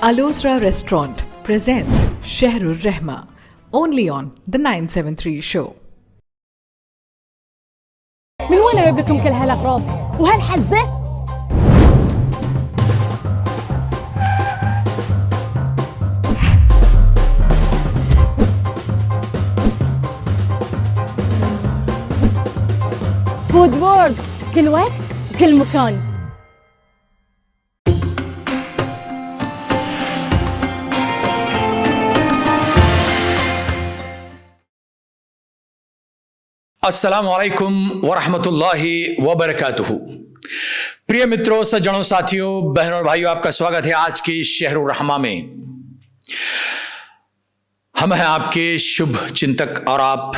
Alosra Restaurant presents Shahrur Rahma, only on The 973 Show. من وين جايب لكم كل هالاغراض وهالحزه؟ فود وورد كل وقت وكل مكان. अस्सलाम वालेकुम वरहमतुल्लाहि वबरकातुहू। प्रिय मित्रों, सज्जनों, साथियों, बहनों और भाइयों, आपका स्वागत है आज की शहरुर रहमा में। हम हैं आपके शुभ चिंतक और आप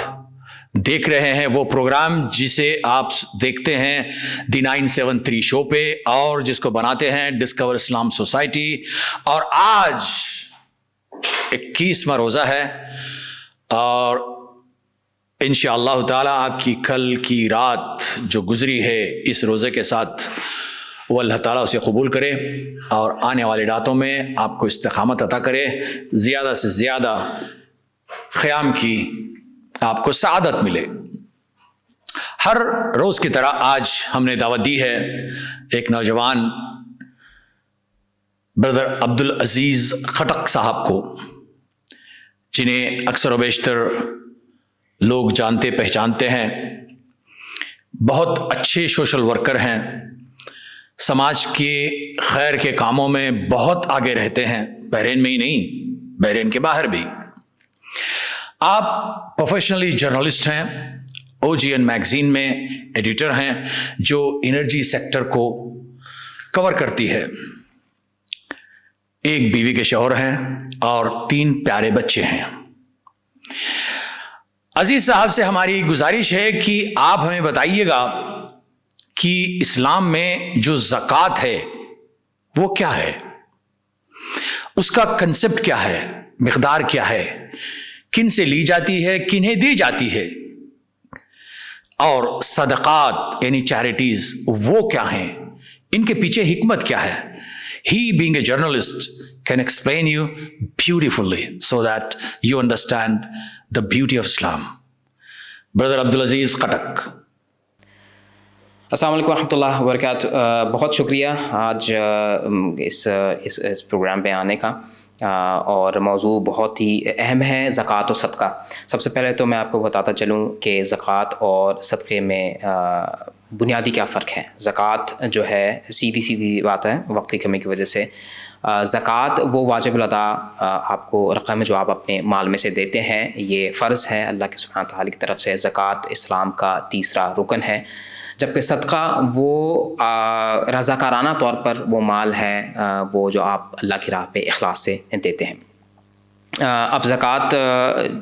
देख रहे हैं वो प्रोग्राम जिसे आप देखते हैं दी 973 शो पे और जिसको बनाते हैं डिस्कवर इस्लाम सोसाइटी। और आज 21वां रोज़ा है और इंशाअल्लाह ताला आपकी कल की रात जो गुजरी है इस रोज़े के साथ वो अल्लाह ताला उसे कबूल करे और आने वाली रातों में आपको इस्तिकामत अता करे, ज़्यादा से ज़्यादा क़याम की आपको सआदत मिले। हर रोज़ की तरह आज हमने दावत दी है एक नौजवान ब्रदर अब्दुल अजीज़ खटक साहब को, जिन्हें अक्सर व बेशतर लोग जानते पहचानते हैं। बहुत अच्छे सोशल वर्कर हैं, समाज के खैर के कामों में बहुत आगे रहते हैं, बहरीन में ही नहीं, बहरीन के बाहर भी। आप प्रोफेशनली जर्नलिस्ट हैं, OGN मैगजीन में एडिटर हैं जो एनर्जी सेक्टर को कवर करती है। एक बीवी के शौहर हैं और 3 प्यारे बच्चे हैं। अजीज साहब से हमारी गुजारिश है कि आप हमें बताइएगा कि इस्लाम में जो ज़कात है वो क्या है, उसका कंसेप्ट क्या है, मिक़दार क्या है, किन से ली जाती है, किन्हें दी जाती है, और सदक़ात यानी चैरिटीज़ वो क्या हैं, इनके पीछे हिकमत क्या है। He being a journalist can explain you beautifully so that you understand the beauty of Islam. Brother Abdul Aziz Khatak. अस्सलाम वालेकुम रहमतुल्लाहि व बरकातुहू। बहुत शुक्रिया आज इस प्रोग्राम पे आने का, और मौजू बहुत ही अहम है, ज़कात और सदका। सबसे पहले तो मैं आपको बताता चलूँ कि ज़कात और सदक़े में बुनियादी क्या फ़र्क है। ज़कात जो है सीधी बात है, वक्त की कमी की वजह से ज़कात वो वाजिब अदा आपको रक़म जो आप अपने माल में से देते हैं, ये फ़र्ज़ है अल्लाह के सुब्हान तआला की तरफ से। ज़कात इस्लाम का तीसरा रुकन है, जबकि सदका वो रज़ाकाराना तौर पर वो माल है वो जो आप अल्लाह की राह पे इखलास से देते हैं। अब ज़कात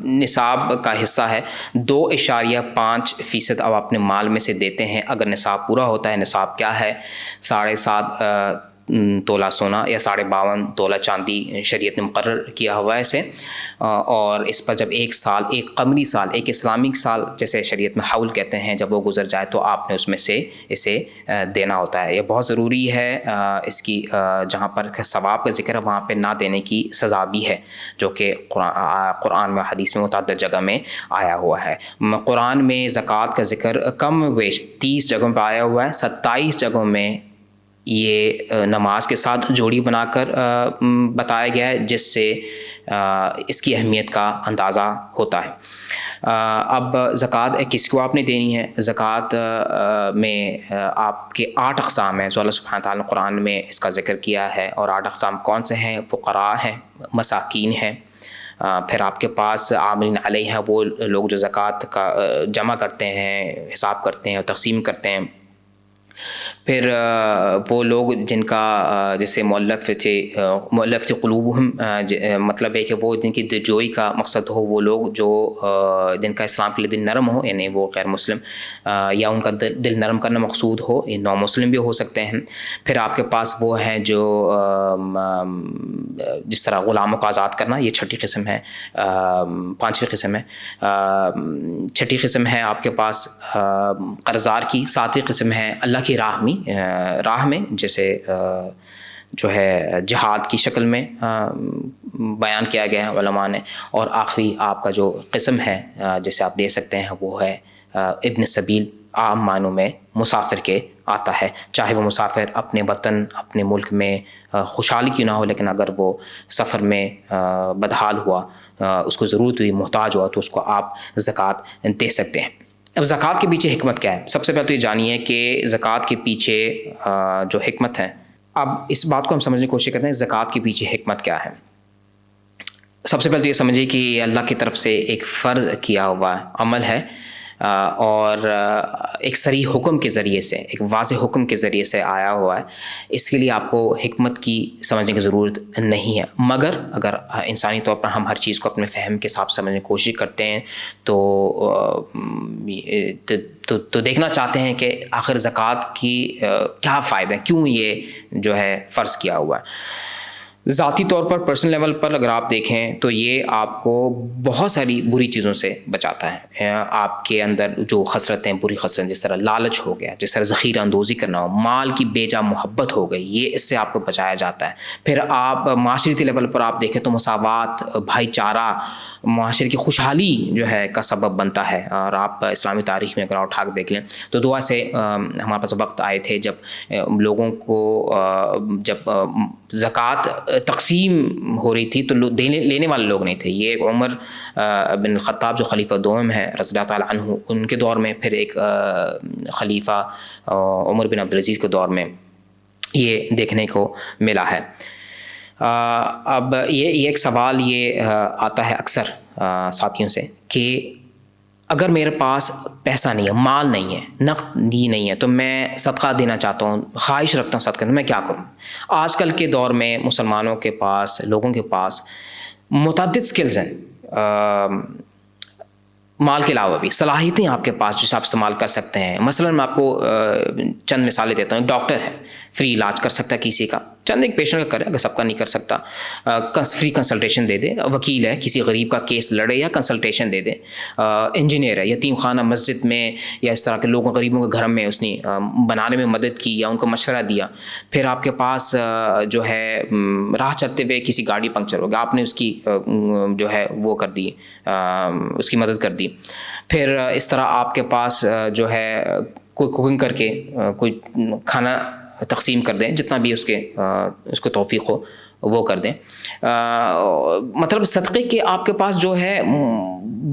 निसाब का हिस्सा है, 2.5% अब अपने माल में से देते हैं अगर निसाब पूरा होता है। निसाब क्या है? 7.5 तोला सोना या 52.5 तोला चांदी शरीयत ने मुकर्रर किया हुआ है इसे। और इस पर जब एक साल, एक कमरी साल, एक इस्लामिक साल जैसे शरीयत में हौल कहते हैं, जब वो गुजर जाए तो आपने उसमें से इसे देना होता है। ये बहुत ज़रूरी है। इसकी जहाँ पर सवाब का ज़िक्र है वहाँ पे ना देने की सज़ा भी है, जो कि कुरान में हदीस में मुतअद्दिद जगह में आया हुआ है। कुरान में ज़कात का ज़िक्र कम वेश 30 जगहों पर आया हुआ है। 27 जगहों में ये नमाज के साथ जोड़ी बनाकर बताया गया है, जिससे इसकी अहमियत का अंदाज़ा होता है। अब ज़कात किसको आपने देनी है? ज़कात में आपके 8 अक़साम हैं जो अल्लाह सुब्हान तआला ने कुरान में इसका ज़िक्र किया है। और 8 अक़साम कौन से हैं? फ़ुक़रा हैं, मसाकीन हैं, फिर आपके पास आमिलीन अलैहा हैं, वो लोग जो ज़कात का जमा करते हैं, हिसाब करते हैं और तक़सीम करते हैं। फिर वो लोग जिनका जैसे मुअल्लफ़ क़ुलूबुहुम, मतलब है कि वो जिनकी दिलजोई का मकसद हो, वो लोग जो जिनका इस्लाम के लिए दिल नरम हो, यानी वो गैर मुस्लिम या उनका दिल नरम करना मकसूद हो, ये नौ मुस्लिम भी हो सकते हैं। फिर आपके पास वो हैं जो जिस तरह ग़ुलामों को आज़ाद करना, ये छठी किस्म है। 5वीं किस्म है। छठी किस्म है आपके पास कर्ज़दार की। 7वीं किस्म है अल्लाह की राह में जैसे جو ہے جہاد کی شکل میں بیان کیا گیا ہے علماء نے، اور آخری آپ کا جو قسم ہے جسے آپ دے سکتے ہیں وہ ہے ابن سبیل، عام معنوں میں مسافر کے آتا ہے، چاہے وہ مسافر اپنے وطن اپنے ملک میں خوشحالی کیوں نہ ہو، لیکن اگر وہ سفر میں بدحال ہوا، اس کو ضرورت ہوئی، محتاج ہوا، تو اس کو آپ زکوٰۃ دے سکتے ہیں۔ اب زکوٰۃ کے پیچھے حکمت کیا ہے؟ سب سے پہلے تو یہ جانیے کہ زکوٰۃ کے پیچھے جو حکمت ہے، اب اس بات کو ہم سمجھنے کی کوشش کرتے ہیں زکوٰۃ کے پیچھے حکمت کیا ہے۔ سب سے پہلے تو یہ سمجھیے کہ یہ اللہ کی طرف سے ایک فرض کیا ہوا عمل ہے، اور ایک صریح حکم کے ذریعے سے، ایک واضح حکم کے ذریعے سے آیا ہوا ہے۔ اس کے لیے آپ کو حکمت کی سمجھنے کی ضرورت نہیں ہے، مگر اگر انسانی طور پر ہم ہر چیز کو اپنے فہم کے حساب سے سمجھنے کی کوشش کرتے ہیں تو دیکھنا چاہتے ہیں کہ آخر زکوٰۃ کی کیا فائدہ ہیں، کیوں یہ جو ہے فرض کیا ہوا ہے۔ ذاتی طور پر پرسنل لیول پر اگر آپ دیکھیں تو یہ آپ کو بہت ساری بری چیزوں سے بچاتا ہے۔ آپ کے اندر جو خسرتیں، بری خسرتیں، جس طرح لالچ ہو گیا، جس طرح ذخیرہ اندوزی کرنا ہو، مال کی بے جا محبت ہو گئی، یہ اس سے آپ کو بچایا جاتا ہے۔ پھر آپ معاشرتی لیول پر آپ دیکھیں تو مساوات، بھائی چارہ، معاشرے کی خوشحالی جو ہے کا سبب بنتا ہے۔ اور آپ اسلامی تاریخ میں اگر اٹھا کے دیکھ لیں تو دعا سے ہمارے پاس وقت آئے تھے جب لوگوں کو جب زکوٰۃ تقسیم ہو رہی تھی تو لینے والے لوگ نہیں تھے۔ یہ ایک عمر بن الخطاب جو خلیفہ دوم ہے رضی اللہ تعالیٰ عنہ، ان کے دور میں، پھر ایک خلیفہ عمر بن عبدالعزیز کے دور میں یہ دیکھنے کو ملا ہے۔ اب یہ ایک سوال یہ آتا ہے اکثر ساتھیوں سے کہ اگر میرے پاس پیسہ نہیں ہے، مال نہیں ہے، نقدی نہیں ہے، تو میں صدقہ دینا چاہتا ہوں، خواہش رکھتا ہوں صدقہ، میں کیا کروں؟ آج کل کے دور میں مسلمانوں کے پاس، لوگوں کے پاس متعدد سکلز ہیں، مال کے علاوہ بھی صلاحیتیں آپ کے پاس جسے آپ استعمال کر سکتے ہیں۔ مثلا میں آپ کو چند مثالیں دیتا ہوں۔ ایک ڈاکٹر ہے، فری علاج کر سکتا ہے کسی کا، چند ایک پیشنٹ کا کرے، اگر سب کا نہیں کر سکتا، فری کنسلٹیشن دے دے۔ وکیل ہے، کسی غریب کا کیس لڑے یا کنسلٹیشن دے دے۔ انجینئر ہے، یتیم خانہ مسجد میں یا اس طرح کے لوگوں غریبوں کے گھر میں اس نے بنانے میں مدد کی یا ان کو مشورہ دیا۔ پھر آپ کے پاس جو ہے راہ چلتے ہوئے کسی گاڑی پنکچر ہو گیا، آپ نے اس کی جو ہے وہ کر دی، اس کی مدد کر دی۔ پھر اس طرح آپ کے پاس جو ہے کوئی کوکنگ کر کے کوئی کھانا تقسیم کر دیں، جتنا بھی اس کو توفیق ہو وہ کر دیں۔ مطلب صدقے کے آپ کے پاس جو ہے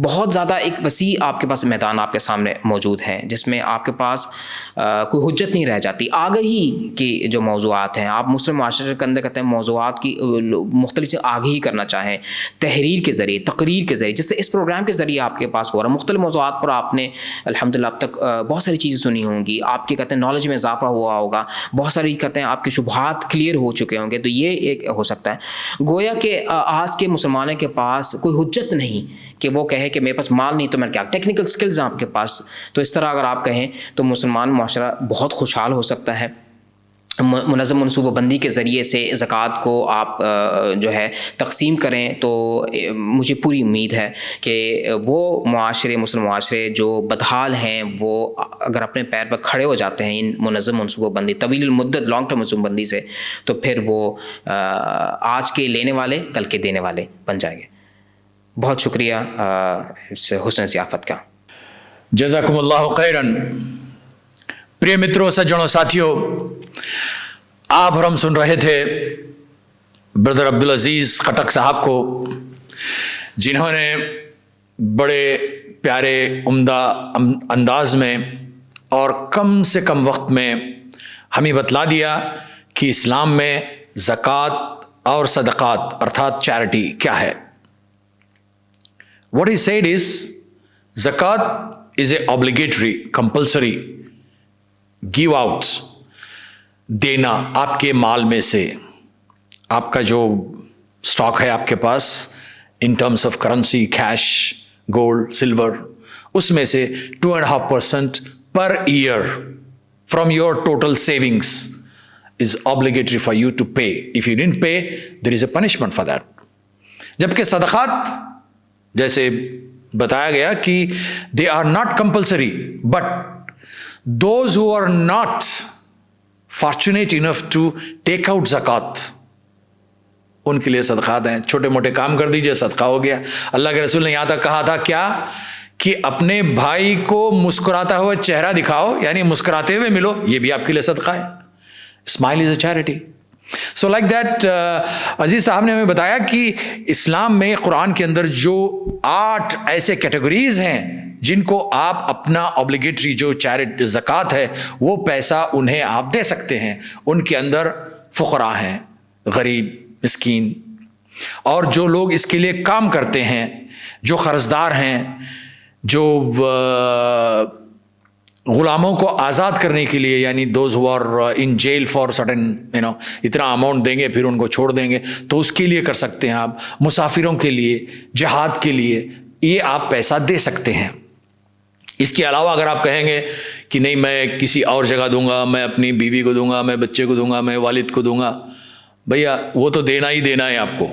بہت زیادہ ایک وسیع آپ کے پاس میدان آپ کے سامنے موجود ہے، جس میں آپ کے پاس کوئی حجت نہیں رہ جاتی۔ آگہی کی جو موضوعات ہیں، آپ مسلم معاشرے کے اندر کہتے ہیں موضوعات کی مختلف آگہی کرنا چاہیں تحریر کے ذریعے، تقریر کے ذریعے، جس سے اس پروگرام کے ذریعے آپ کے پاس ہو رہا ہے۔ مختلف موضوعات پر آپ نے الحمدللہ اب تک بہت ساری چیزیں سنی ہوں گی، آپ کے کہتے ہیں نالج میں اضافہ ہوا ہوگا، بہت ساری کہتے ہیں آپ کے شبہات کلیئر ہو چکے ہوں گے۔ تو یہ ایک ہو سکتا ہے گویا کہ آج کے مسلمانوں کے پاس کوئی حجت نہیں کہ وہ کہے کہ میرے پاس مال نہیں تو میں کیا، ٹیکنیکل سکلز ہیں آپ کے پاس۔ تو اس طرح اگر آپ کہیں تو مسلمان معاشرہ بہت خوشحال ہو سکتا ہے۔ منظم منصوبہ بندی کے ذریعے سے زکوٰۃ کو آپ جو ہے تقسیم کریں تو مجھے پوری امید ہے کہ وہ معاشرے، مسلم معاشرے جو بدحال ہیں، وہ اگر اپنے پیر پر کھڑے ہو جاتے ہیں ان منظم منصوبہ بندی، طویل المدت لانگ ٹرم منصوبہ بندی سے، تو پھر وہ آج کے لینے والے کل کے دینے والے بن جائیں گے۔ بہت شکریہ اس حسن ضیافت کا۔ جزاکم اللہ خیرن۔ پریہ متروں، سجنوں، ساتھیوں، آپ اور ہم سن رہے تھے بردر عبدالعزیز خٹک صاحب کو، جنہوں نے بڑے پیارے عمدہ انداز میں اور کم سے کم وقت میں ہمیں بتلا دیا کہ اسلام میں زکوٰۃ اور صدقات ارتھات چیریٹی کیا ہے۔ What he said is, zakat is a obligatory, compulsory give outs، دینا آپ کے مال میں سے، آپ کا جو اسٹاک ہے آپ کے پاس in terms of currency, cash, gold, silver, اس میں سے 2.5% پر year from your total savings is obligatory for you to pay. If you didn't pay, there is a punishment for that. جبکہ صدقات جیسے بتایا گیا کہ they are not compulsory, but those who are not fortunate enough to take out zakat, उनके लिए सदक़ात हैं। छोटे मोटे काम कर दीजिए, सदका हो गया। अल्लाह के रसूल ने यहाँ तक कहा था क्या कि अपने भाई को मुस्कुराता हुआ चेहरा दिखाओ, यानी मुस्कुराते हुए मिलो, ये भी आपके लिए सदका है। Smile is a charity. So like that Aziz साहब ने हमें बताया कि इस्लाम में, कुरान के अंदर जो 8 ऐसे कैटेगरीज हैं जिनको आप अपना ऑब्लिगेटरी जो चैरिटी ज़कात है वो पैसा उन्हें आप दे सकते हैं। उनके अंदर फ़ुक़रा हैं, गरीब, मिस्कीन, और जो लोग इसके लिए काम करते हैं, जो कर्जदार हैं, जो गुलामों को आज़ाद करने के लिए, यानी those who are in jail for certain इतना अमाउंट देंगे फिर उनको छोड़ देंगे, तो उसके लिए कर सकते हैं आप। मुसाफिरों के लिए, जिहाद के लिए ये आप पैसा दे सकते हैं। इसके अलावा अगर आप कहेंगे कि नहीं मैं किसी और जगह दूंगा, मैं अपनी बीवी को दूंगा, मैं बच्चे को दूंगा, मैं वालिद को दूंगा, भैया वो तो देना ही देना है आपको,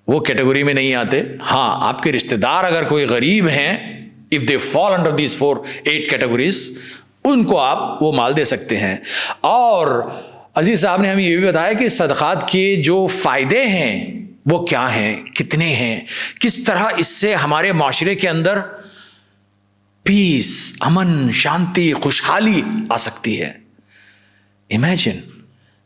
वो कैटेगरी में नहीं आते। हाँ, आपके रिश्तेदार अगर कोई गरीब हैं, if they fall under these 4-8 categories, उनको आप वो माल दे सकते हैं। और अजीज साहब ने हमें ये भी बताया कि सदक़ात के जो फ़ायदे हैं वो क्या हैं, कितने हैं, किस तरह इससे हमारे माशरे के अंदर पीस, अमन, शांति, खुशहाली आ सकती है। Imagine,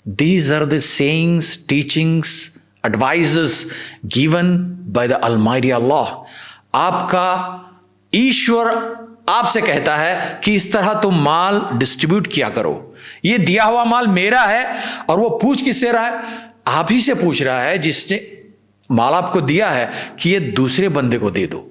these are the sayings, teachings, advices given by the Almighty Allah. आपका ईश्वर आपसे कहता है कि इस तरह तुम माल डिस्ट्रीब्यूट किया करो। ये दिया हुआ माल मेरा है, और वो पूछ किससे रहा है? आप ही से पूछ रहा है जिसने माल आपको दिया है कि ये दूसरे बंदे को दे दो,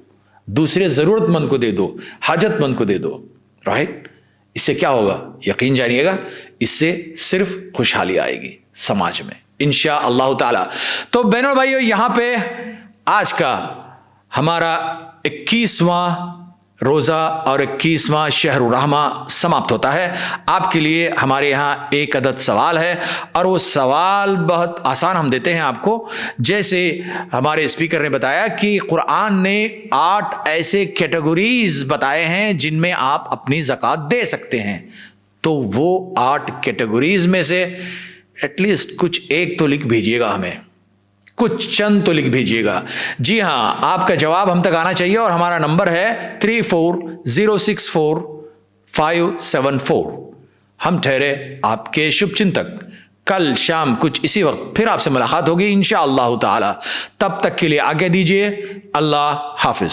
दूसरे ज़रूरतमंद को दे दो, हाजतमंद को दे दो। राइट? इससे क्या होगा? यकीन जानिएगा, इससे सिर्फ खुशहाली आएगी समाज में इंशा अल्लाह ताला। तो बहनों भाइयों, यहाँ पे आज का हमारा 21वां रोज़ा और 21वां शहरुर रहमा समाप्त होता है। आपके लिए हमारे यहाँ एक अदद सवाल है, और वो सवाल बहुत आसान हम देते हैं आपको। जैसे हमारे स्पीकर ने बताया कि कुरान ने 8 ऐसे कैटेगरीज बताए हैं जिनमें आप अपनी ज़कात दे सकते हैं, तो वो 8 कैटेगरीज में से एटलीस्ट कुछ एक तो लिख भेजिएगा, हमें कुछ चंद तो लिख भेजिएगा। जी हाँ, आपका जवाब हम तक आना चाहिए, और हमारा नंबर है 34064574। हम ठहरे आपके शुभचिंतक। कल शाम कुछ इसी वक्त फिर आपसे मुलाकात होगी इंशा अल्लाह ताला। तब तक के लिए आज्ञा दीजिए। अल्लाह हाफिज।